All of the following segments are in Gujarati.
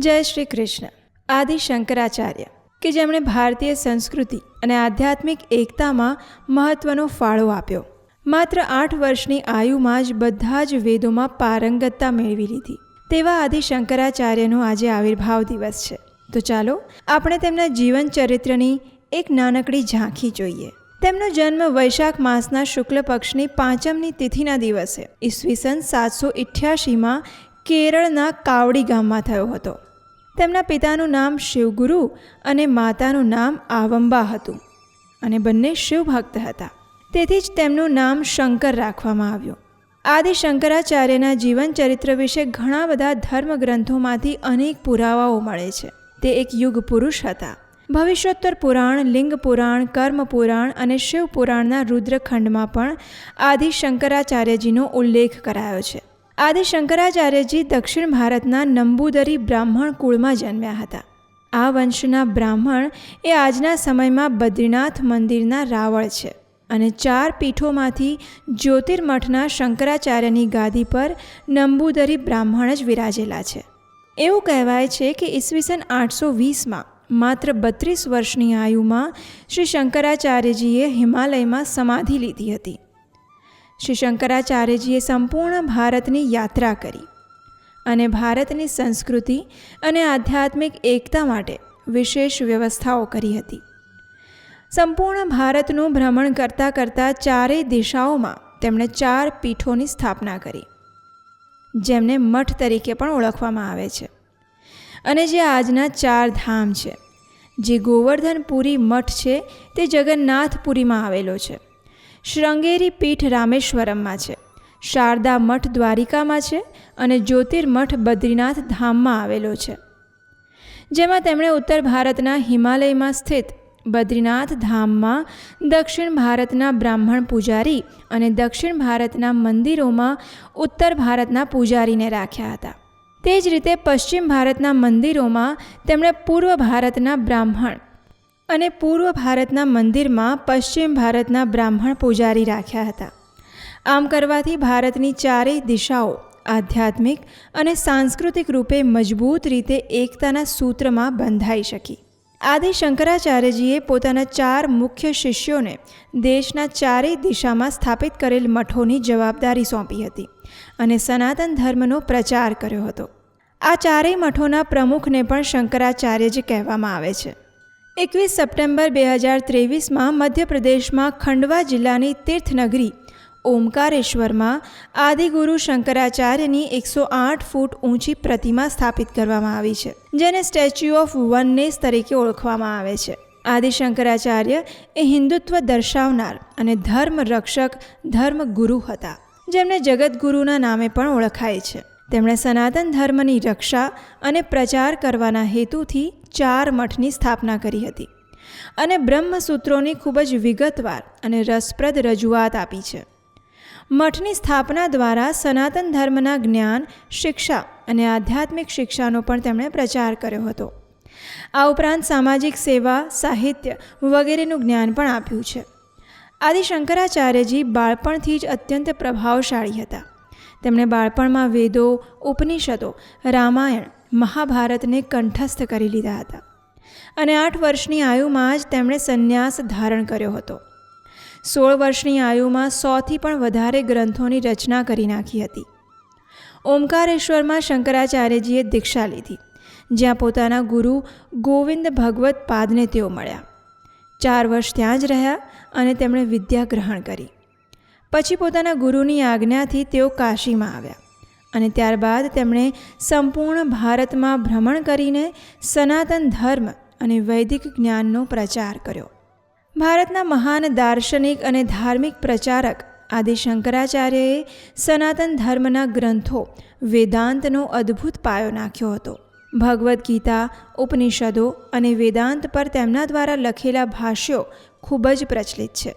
જય શ્રી કૃષ્ણ. આદિ શંકરાચાર્ય કે જેમણે ભારતીય સંસ્કૃતિ અને આધ્યાત્મિક એકતામાં મહત્વનો ફાળો આપ્યો. માત્ર 8 વર્ષની આયુમાં જ બધા જ વેદોમાં પારંગતતા મેળવી લીધી તેવા આદિ શંકરાચાર્યનો આજે આવિર્ભાવ દિવસ છે. તો ચાલો આપણે તેમના જીવન ચરિત્રની એક નાનકડી ઝાંખી જોઈએ. તેમનો જન્મ વૈશાખ માસના શુક્લ પક્ષની 5મી તિથિના દિવસે ઈસવીસન 788માં કેરળના કાવડી ગામમાં થયો હતો. તેમના પિતાનું નામ શિવગુરુ અને માતાનું નામ આવંબા હતું અને બંને શિવભક્ત હતા. તેથી જ તેમનું નામ શંકર રાખવામાં આવ્યું. આદિ શંકરાચાર્યના જીવન ચરિત્ર વિશે ઘણા બધા ધર્મગ્રંથોમાંથી અનેક પુરાવાઓ મળે છે. તે એક યુગ પુરુષ હતા. ભવિષ્યોત્તર પુરાણ, લિંગ પુરાણ, કર્મ પુરાણ અને શિવ પુરાણના રુદ્રખંડમાં પણ આદિ શંકરાચાર્યજીનો ઉલ્લેખ કરાયો છે. આદિ શંકરાચાર્યજી દક્ષિણ ભારતના નંબૂદરી બ્રાહ્મણ કુળમાં જન્મ્યા હતા. આ વંશના બ્રાહ્મણ એ આજના સમયમાં બદ્રીનાથ મંદિરના રાવળ છે અને 4 પીઠોમાંથી જ્યોતિર્મઠના શંકરાચાર્યની ગાદી પર નંબૂદરી બ્રાહ્મણ જ વિરાજેલા છે. એવું કહેવાય છે કે ઈસવીસન 820માં માત્ર 32 વર્ષની આયુમાં શ્રી શંકરાચાર્યજીએ હિમાલયમાં સમાધિ લીધી હતી. શ્રી શંકરાચાર્યજીએ સંપૂર્ણ ભારતની યાત્રા કરી અને ભારતની સંસ્કૃતિ અને આધ્યાત્મિક એકતા માટે વિશેષ વ્યવસ્થાઓ કરી હતી. સંપૂર્ણ ભારતનું ભ્રમણ કરતાં કરતાં 4 દિશાઓમાં તેમણે 4 પીઠોની સ્થાપના કરી, જેમને મઠ તરીકે પણ ઓળખવામાં આવે છે અને જે આજના 4 ધામ છે. જે ગોવર્ધનપુરી મઠ છે તે જગન્નાથપુરીમાં આવેલો છે. શૃંગેરી પીઠ રામેશ્વરમમાં છે. શારદા મઠ દ્વારિકામાં છે અને જ્યોતિર્મઠ બદ્રીનાથ ધામમાં આવેલો છે. જેમાં તેમણે ઉત્તર ભારતના હિમાલયમાં સ્થિત બદ્રીનાથ ધામમાં દક્ષિણ ભારતના બ્રાહ્મણ પૂજારી અને દક્ષિણ ભારતના મંદિરોમાં ઉત્તર ભારતના પૂજારીને રાખ્યા હતા. તે જ રીતે પશ્ચિમ ભારતના મંદિરોમાં તેમણે પૂર્વ ભારતના બ્રાહ્મણ અને પૂર્વ ભારતના મંદિરમાં પશ્ચિમ ભારતના બ્રાહ્મણ પૂજારી રાખ્યા હતા. આમ કરવાથી ભારતની 4 દિશાઓ આધ્યાત્મિક અને સાંસ્કૃતિક રૂપે મજબૂત રીતે એકતાના સૂત્રમાં બંધાઈ શકી. આદિ શંકરાચાર્યજીએ પોતાના 4 મુખ્ય શિષ્યોને દેશના 4 દિશામાં સ્થાપિત કરેલ મઠોની જવાબદારી સોંપી હતી અને સનાતન ધર્મનો પ્રચાર કર્યો હતો. આ 4 મઠોના પ્રમુખને પણ શંકરાચાર્યજી કહેવામાં આવે છે. 21 સપ્ટેમ્બર 2023માં મધ્યપ્રદેશમાં ખંડવા જિલ્લાની તીર્થનગરી ઓમકારેશ્વરમાં આદિગુરુ શંકરાચાર્યની 108 ફૂટ ઊંચી પ્રતિમા સ્થાપિત કરવામાં આવી છે, જેને સ્ટેચ્યુ ઓફ વનનેસ તરીકે ઓળખવામાં આવે છે. આદિ શંકરાચાર્ય એ હિન્દુત્વ દર્શાવનાર અને ધર્મ રક્ષક ધર્મગુરુ હતા, જેમને જગતગુરુના નામે પણ ઓળખાય છે. તેમણે સનાતન ધર્મની રક્ષા અને પ્રચાર કરવાના હેતુથી 4 મઠની સ્થાપના કરી હતી અને બ્રહ્મસૂત્રોની ખૂબ જ વિગતવાર અને રસપ્રદ રજૂઆત આપી છે. મઠની સ્થાપના દ્વારા સનાતન ધર્મના જ્ઞાન, શિક્ષા અને આધ્યાત્મિક શિક્ષાનો પણ તેમણે પ્રચાર કર્યો હતો. આ ઉપરાંત સામાજિક સેવા, સાહિત્ય વગેરેનું જ્ઞાન પણ આપ્યું છે. આદિ શંકરાચાર્યજી બાળપણથી જ અત્યંત પ્રભાવશાળી હતા. તેમણે બાળપણમાં વેદો, ઉપનિષદો, રામાયણ, મહાભારતને કંઠસ્થ કરી લીધા હતા અને 8 વર્ષની આયુમાં જ તેમણે સંન્યાસ ધારણ કર્યો હતો. 16 વર્ષની આયુમાં 100થી પણ વધારે ગ્રંથોની રચના કરી નાખી હતી. ઓમકારેશ્વરમાં શંકરાચાર્યજીએ દીક્ષા લીધી, જ્યાં પોતાના ગુરુ ગોવિંદ ભગવત પાદને તેઓ મળ્યા. 4 વર્ષ ત્યાં જ રહ્યા અને તેમણે વિદ્યા ગ્રહણ કરી. પછી પોતાના ગુરુની આજ્ઞાથી તેઓ કાશીમાં આવ્યા અને ત્યારબાદ તેમણે સંપૂર્ણ ભારતમાં ભ્રમણ કરીને સનાતન ધર્મ અને વૈદિક જ્ઞાનનો પ્રચાર કર્યો. ભારતના મહાન દાર્શનિક અને ધાર્મિક પ્રચારક આદિ શંકરાચાર્યએ સનાતન ધર્મના ગ્રંથો વેદાંતનો અદ્ભુત પાયો નાખ્યો હતો. ભગવદ્ ગીતા, ઉપનિષદો અને વેદાંત પર તેમના દ્વારા લખેલા ભાષ્યો ખૂબ જ પ્રચલિત છે.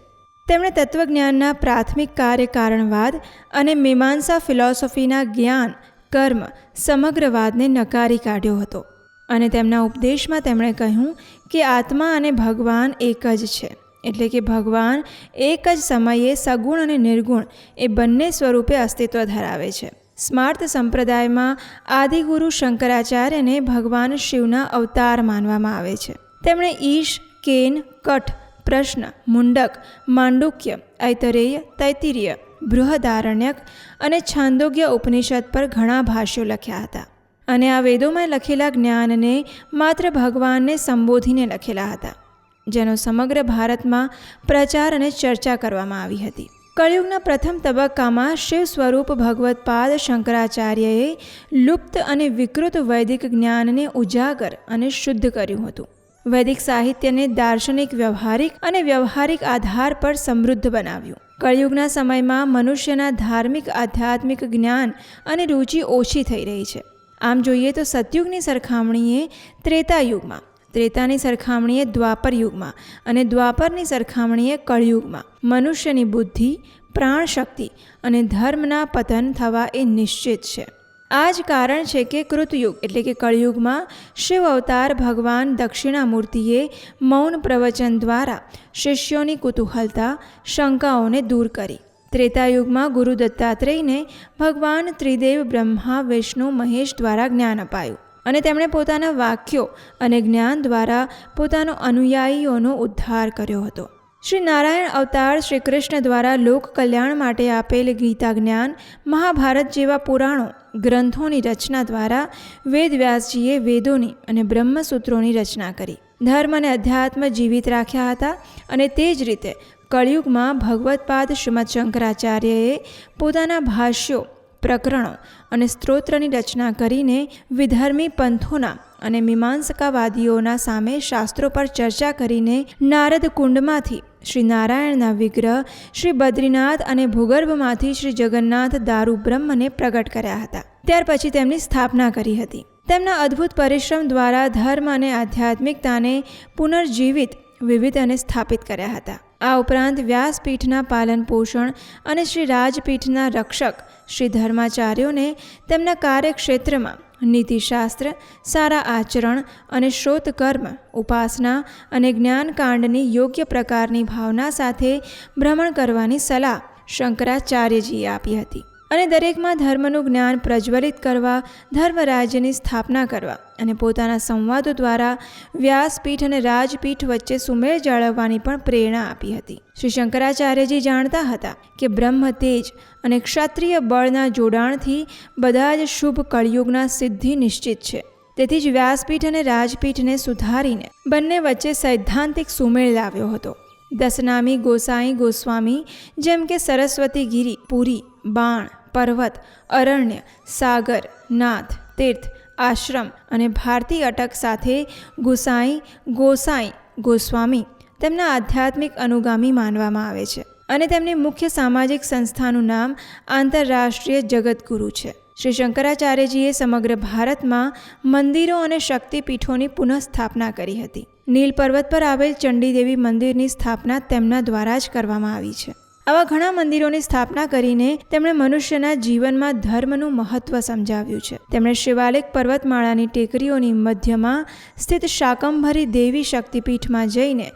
તેમણે તત્વજ્ઞાનના પ્રાથમિક કાર્યકારણવાદ અને મીમાંસા ફિલોસોફીના જ્ઞાન, કર્મ, સમગ્રવાદને નકારી કાઢ્યો હતો અને તેમના ઉપદેશમાં તેમણે કહ્યું કે આત્મા અને ભગવાન એક જ છે, એટલે કે ભગવાન એક જ સમયે સગુણ અને નિર્ગુણ એ બંને સ્વરૂપે અસ્તિત્વ ધરાવે છે સ્માર્ત સંપ્રદાયમાં આદિગુરુ શંકરાચાર્યને ભગવાન શિવના અવતાર માનવામાં આવે છે. તેમણે ઈશ, કેન, કઠ, પ્રશ્ન, મુંડક, માંડુક્ય, ઐતરેય, તૈત્તિરીય, બૃહદારણ્યક અને છાંદોગ્ય ઉપનિષદ પર ઘણા ભાષ્યો લખ્યા હતા. અને આ વેદોમાં લખેલા જ્ઞાનને માત્ર ભગવાનને સંબોધીને લખેલા હતા, જેનો સમગ્ર ભારતમાં પ્રચાર અને ચર્ચા કરવામાં આવી હતી. કળિયુગના પ્રથમ તબક્કામાં શિવ સ્વરૂપ ભગવત્પાદ શંકરાચાર્યએ લુપ્ત અને વિકૃત વૈદિક જ્ઞાનને ઉજાગર અને શુદ્ધ કર્યું હતું. વૈદિક સાહિત્યને દાર્શનિક, વ્યવહારિક અને વ્યવહારિક આધાર પર સમૃદ્ધ બનાવ્યું. કળિયુગના સમયમાં મનુષ્યના ધાર્મિક, આધ્યાત્મિક જ્ઞાન અને રુચિ ઓછી થઈ રહી છે. આમ જોઈએ તો સતયુગની સરખામણીએ ત્રેતાયુગમાં, ત્રેતાની સરખામણીએ દ્વાપર યુગમાં અને દ્વાપરની સરખામણીએ કળિયુગમાં મનુષ્યની બુદ્ધિ, પ્રાણશક્તિ અને ધર્મના પતન થવા એ નિશ્ચિત છે. આ જ કારણ છે કે કૃતયુગ એટલે કે કળિયુગમાં શિવ અવતાર ભગવાન દક્ષિણામૂર્તિએ મૌન પ્રવચન દ્વારા શિષ્યોની કુતૂહલતા, શંકાઓને દૂર કરી. ત્રેતાયુગમાં ગુરુ દત્તાત્રેયને ભગવાન ત્રિદેવ બ્રહ્મા, વિષ્ણુ, મહેશ દ્વારા જ્ઞાન અપાયું અને તેમણે પોતાના વાક્યો અને જ્ઞાન દ્વારા પોતાનો અનુયાયીઓનો ઉદ્ધાર કર્યો હતો. શ્રી નારાયણ અવતાર શ્રી કૃષ્ણ દ્વારા લોક કલ્યાણ માટે આપેલ ગીતા જ્ઞાન, મહાભારત જેવા પુરાણો ગ્રંથોની રચના દ્વારા વેદવ્યાસજીએ વેદોની અને બ્રહ્મસૂત્રોની રચના કરી. ધર્મ અને અધ્યાત્મ જીવિત રાખ્યા હતા અને તે જ રીતે કળિયુગમાં ભગવત્પાદ શ્રીમદ શંકરાચાર્યએ પોતાના ભાષ્યો, પ્રકરણો અને સ્ત્રોત્રની રચના કરીને વિધર્મી પંથોના અને મીમાંસકાવાદીઓના સામે શાસ્ત્રો પર ચર્ચા કરીને નારદ કુંડમાંથી શ્રી નારાયણના વિગ્રહ, શ્રી બદ્રીનાથ અને ભૂગર્ભમાંથી શ્રી જગન્નાથ દારૂ બ્રહ્મને પ્રગટ કર્યા હતા. ત્યાર પછી તેમની સ્થાપના કરી હતી. તેમના અદ્ભુત પરિશ્રમ દ્વારા ધર્મ અને આધ્યાત્મિકતાને પુનર્જીવિત, વિવિધ અને સ્થાપિત કર્યા હતા. આ ઉપરાંત વ્યાસપીઠના પાલન પોષણ અને શ્રી રાજપીઠના રક્ષક શ્રી ધર્માચાર્યોને તેમના કાર્યક્ષેત્રમાં નીતિશાસ્ત્ર, સારા આચરણ અને શ્રોતકર્મ, ઉપાસના અને જ્ઞાનકાંડની યોગ્ય પ્રકારની ભાવના સાથે ભ્રમણ કરવાની સલાહ શંકરાચાર્યજીએ આપી હતી. અને દરેકમાં ધર્મનું જ્ઞાન પ્રજ્વલિત કરવા, ધર્મરાજ્યની સ્થાપના કરવા અને પોતાના સંવાદો દ્વારા વ્યાસપીઠ અને રાજપીઠ વચ્ચે સુમેળ જાળવવાની પણ પ્રેરણા આપી હતી. શ્રી શંકરાચાર્યજી જાણતા હતા કે બ્રહ્મ તેજ અને ક્ષત્રિય બળના જોડાણથી બધા જ શુભ કળિયુગના સિદ્ધિ નિશ્ચિત છે. તેથી જ વ્યાસપીઠ અને રાજપીઠને સુધારીને બંને વચ્ચે સૈદ્ધાંતિક સુમેળ લાવ્યો હતો. દસનામી ગોસાઈ ગોસ્વામી જેમ કે સરસ્વતી ગિરી, પુરી, બાણ, પર્વત, અરણ્ય, સાગર, નાથ, તીર્થ, આશ્રમ અને ભારતી અટક સાથે ગોસાઈ, ગોસ્વામી તેમના આધ્યાત્મિક અનુગામી માનવામાં આવે છે અને તેમની મુખ્ય સામાજિક સંસ્થાનું નામ આંતરરાષ્ટ્રીય જગતગુરુ છે. શ્રી શંકરાચાર્યજીએ સમગ્ર ભારતમાં મંદિરો અને શક્તિપીઠોની પુનઃસ્થાપના કરી હતી. નીલ પર્વત પર આવેલ ચંડીદેવી મંદિરની સ્થાપના તેમના દ્વારા જ કરવામાં આવી છે. આવા ઘણા મંદિરોની સ્થાપના કરીને તેમણે મનુષ્યના જીવનમાં ધર્મનું મહત્ત્વ સમજાવ્યું છે. તેમણે શિવાલિક પર્વતમાળાની ટેકરીઓની મધ્યમાં સ્થિત શાકંભરી દેવી શક્તિપીઠમાં જઈને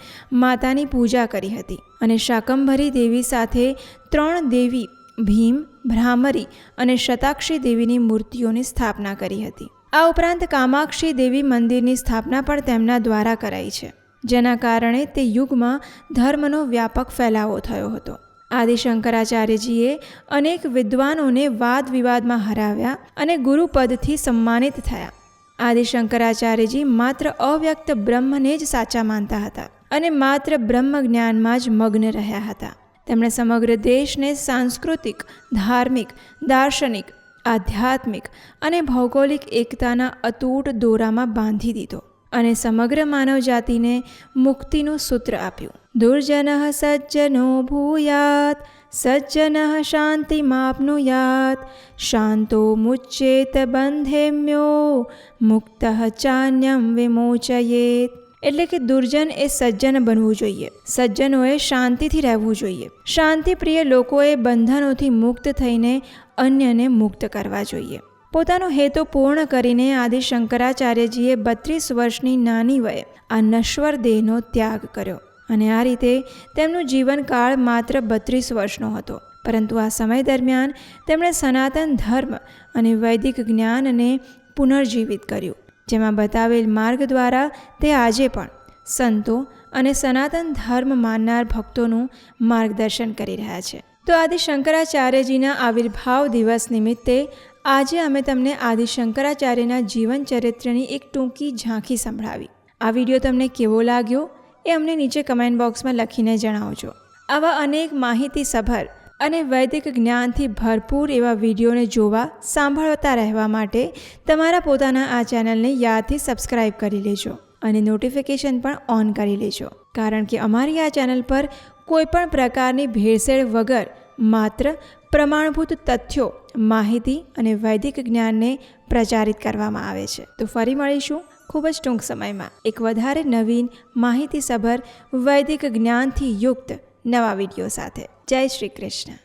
માતાની પૂજા કરી હતી અને શાકંભરી દેવી સાથે 3 દેવી ભીમ, ભ્રામરી અને શતાક્ષી દેવીની મૂર્તિઓની સ્થાપના કરી હતી. આ ઉપરાંત કામાક્ષી દેવી મંદિરની સ્થાપના પણ તેમના દ્વારા કરાઈ છે, જેના કારણે તે યુગમાં ધર્મનો વ્યાપક ફેલાવો થયો હતો. આદિ શંકરાચાર્યજીએ અનેક વિદ્વાનોને વાદ વિવાદમાં હરાવ્યા અને ગુરુપદથી સન્માનિત થયા. આદિ શંકરાચાર્યજી માત્ર અવ્યક્ત બ્રહ્મને જ સાચા માનતા હતા અને માત્ર બ્રહ્મ જ્ઞાનમાં જ મગ્ન રહ્યા હતા. તેમણે સમગ્ર દેશને સાંસ્કૃતિક, ધાર્મિક, દાર્શનિક, આધ્યાત્મિક અને ભૌગોલિક એકતાના અતૂટ દોરામાં બાંધી દીધો અને સમગ્ર માનવજાતિને મુક્તિનું સૂત્ર આપ્યું. દુર્જન સજ્જનો ભૂયાત, સજ્જન શાંતિમાપ્નુયાત, શાંતો મુચ્ચેત બંધેમ્યો, મુક્ત ચાન્યમ વિમોચયેત. એટલે કે દુર્જન એ સજ્જન બનવું જોઈએ, સજ્જનોએ શાંતિથી રહેવું જોઈએ, શાંતિપ્રિય લોકોએ બંધનોથી મુક્ત થઈને અન્યને મુક્ત કરવા જોઈએ. પોતાનો હેતુ પૂર્ણ કરીને આદિ શંકરાચાર્યજીએ 32 વર્ષની નાની વયે આ નશ્વર દેહનો ત્યાગ કર્યો અને આ રીતે તેમનું જીવનકાળ માત્ર 32 વર્ષનો હતો. પરંતુ આ સમય દરમિયાન તેમણે સનાતન ધર્મ અને વૈદિક જ્ઞાનને પુનર્જીવિત કર્યું, જેમાં બતાવેલ માર્ગ દ્વારા તે આજે પણ સંતો અને સનાતન ધર્મ માનનાર ભક્તોનું માર્ગદર્શન કરી રહ્યા છે. તો આદિ શંકરાચાર્યજીના આવિર્ભાવ દિવસ નિમિત્તે આજે અમે તમને આદિ શંકરાચાર્યના જીવન ચરિત્રની એક ટૂંકી ઝાંખી સંભળાવી. આ વિડીયો તમને કેવો લાગ્યો એ અમને નીચે કમેન્ટ બોક્સમાં લખીને જણાવજો. આવા અનેક માહિતીસભર અને વૈદિક જ્ઞાનથી ભરપૂર એવા વિડીયોને જોવા સાંભળતા રહેવા માટે તમારા પોતાના આ ચેનલને યાદથી સબસ્ક્રાઈબ કરી લેજો અને નોટિફિકેશન પણ ઓન કરી લેજો, કારણ કે અમારી આ ચેનલ પર કોઈપણ પ્રકારની ભેળસેળ વગર માત્ર પ્રમાણભૂત તથ્યો, માહિતી અને વૈદિક જ્ઞાનને પ્રચારિત કરવામાં આવે છે. તો ફરી મળીશું ખૂબ જ ટૂંક સમયમાં એક વધારે નવીન માહિતીસભર વૈદિક જ્ઞાનથી યુક્ત નવા વિડીયો સાથે. જય શ્રી કૃષ્ણ.